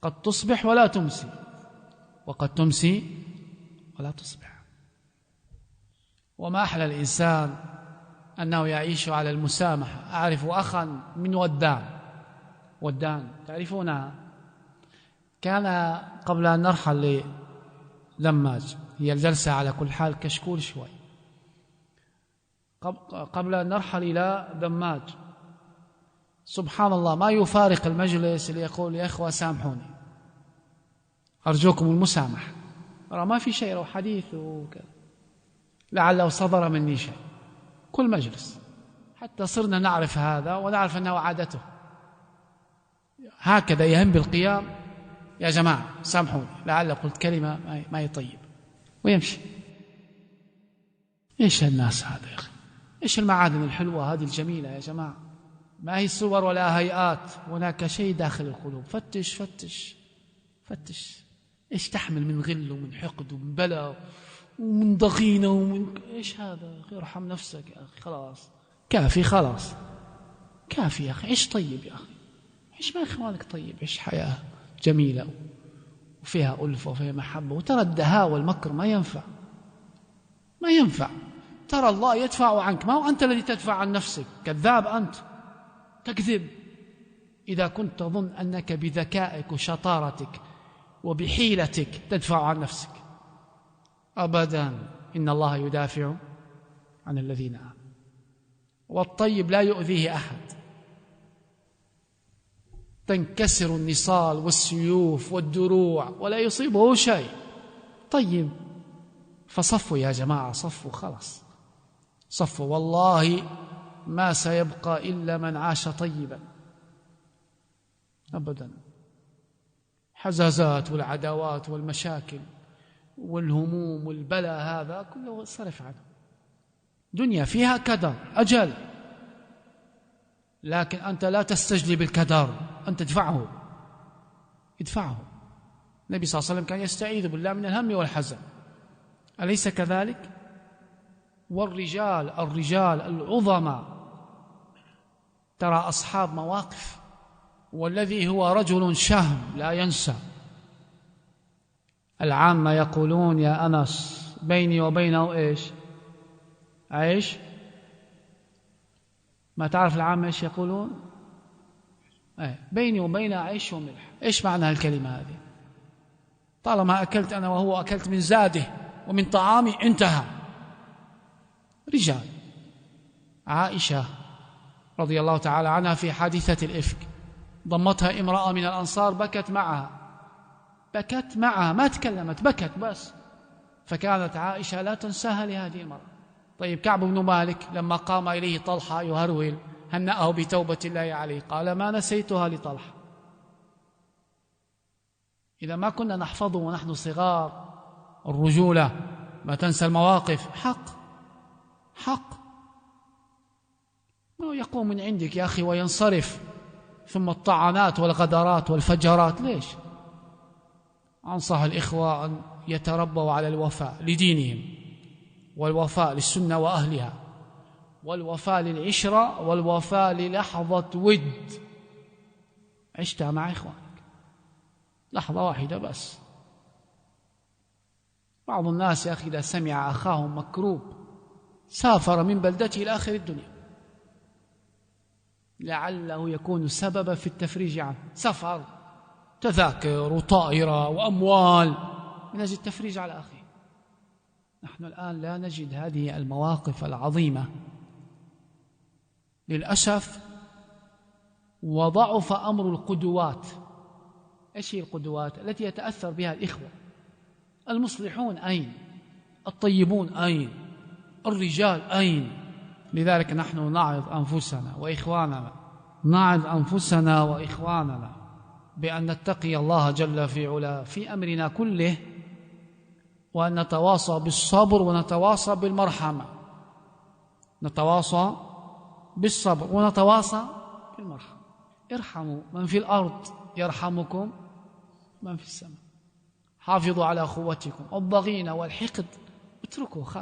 قد تصبح ولا تمسي، وقد تمسي ولا تصبح. وما أحلى الإنسان أنه يعيش على المسامحة. أعرف أخا من ودان تعرفونها؟ كان قبل أن نرحل لدماج، هي الجلسة على كل حال كشكول شوي، قبل أن نرحل إلى دماج سبحان الله ما يفارق المجلس اللي يقول يا إخوة سامحوني، أرجوكم المسامحة، ما في شيء، حديث وكذا، لعله صدر مني شيء. كل مجلس حتى صرنا نعرف هذا ونعرف أنه عادته هكذا، يهم بالقيام يا جماعة سامحوني لعل قلت كلمة ما يطيب، ويمشي. إيش الناس هذا يا أخي؟ إيش المعادن الحلوة هذه الجميلة يا جماعة؟ ما هي صور ولا هيئات، هناك شيء داخل القلوب. فتش فتش فتش، إيش تحمل من غل ومن حقد ومن بلاء ومن ضغينة ومن إيش هذا يا أخي؟ ارحم نفسك يا أخي، خلاص كافي، خلاص كافي يا أخي. عيش طيب يا أخي، عيش مع إخوانك طيب، عيش حياة جميلة وفيها ألفة وفيها محبة. وترى الدهاء والمكر ما ينفع، ما ينفع. ترى الله يدفع عنك، ما هو أنت الذي تدفع عن نفسك. كذاب أنت، تكذب إذا كنت تظن أنك بذكائك وشطارتك وبحيلتك تدفع عن نفسك. أبدا، إن الله يدافع عن الذين آمنوا. والطيب لا يؤذيه أحد، تنكسر النصال والسيوف والدروع ولا يصيبه شيء. طيب، فصفوا يا جماعة، صفوا خلاص، صفوا. والله ما سيبقى إلا من عاش طيبا أبدا. حزازات والعداوات والمشاكل والهموم والبلاء هذا كله صرف عنه. دنيا فيها كدر أجل، لكن أنت لا تستجلب الكدر، أنت ادفعه. النبي صلى الله عليه وسلم كان يستعيذ بالله من الهم والحزن، أليس كذلك؟ والرجال العظماء ترى أصحاب مواقف، والذي هو رجل شهم لا ينسى. العامة يقولون يا أنس بيني وبينه إيش؟ ما تعرف العامة إيش يقولون؟ بيني وبينه عيش وملح. إيش معنى الكلمة هذه؟ طالما أكلت أنا وهو، أكلت من زاده ومن طعامي، انتهى. رجال. عائشة رضي الله تعالى عنها في حادثة الإفك ضمتها امرأة من الأنصار، بكت معها ما تكلمت، بكت بس. فكانت عائشة لا تنساها لهذه المرأة. طيب كعب بن مالك لما قام إليه طلحة يهرول هنأه بتوبة الله عليه، قال ما نسيتها لطلحة. إذا ما كنا نحفظه ونحن صغار الرجولة، ما تنسى المواقف. حق ما يقوم من عندك يا أخي وينصرف، ثم الطعنات والغدرات والفجرات. ليش؟ أنصح الإخوة أن يتربوا على الوفاء لدينهم، والوفاء للسنة وأهلها، والوفاء للعشرة، والوفاء للحظة ود عشتها مع إخوانك، لحظة واحدة بس. بعض الناس يا أخي إذا سمع أخاهم مكروب سافر من بلدته إلى آخر الدنيا لعله يكون سببا في التفريج عنه. سفر، تذاكر وطائرة وأموال من أجل التفريج على أخيه. نحن الآن لا نجد هذه المواقف العظيمة للأسف. وضعف أمر القدوات. إيش هي القدوات التي يتأثر بها الإخوة؟ المصلحون أين؟ الطيبون أين؟ الرجال أين؟ لذلك نحن نعظ أنفسنا وإخواننا بأن نتقي الله جل في علا في أمرنا كله، وأن نتواصى بالصبر ونتواصى بالمرحمة. نتواصى بالصبر ونتواصى بالمرحمة. ارحموا من في الأرض يرحمكم من في السماء. حافظوا على أخوتكم. الضغينة والحقد اتركوا.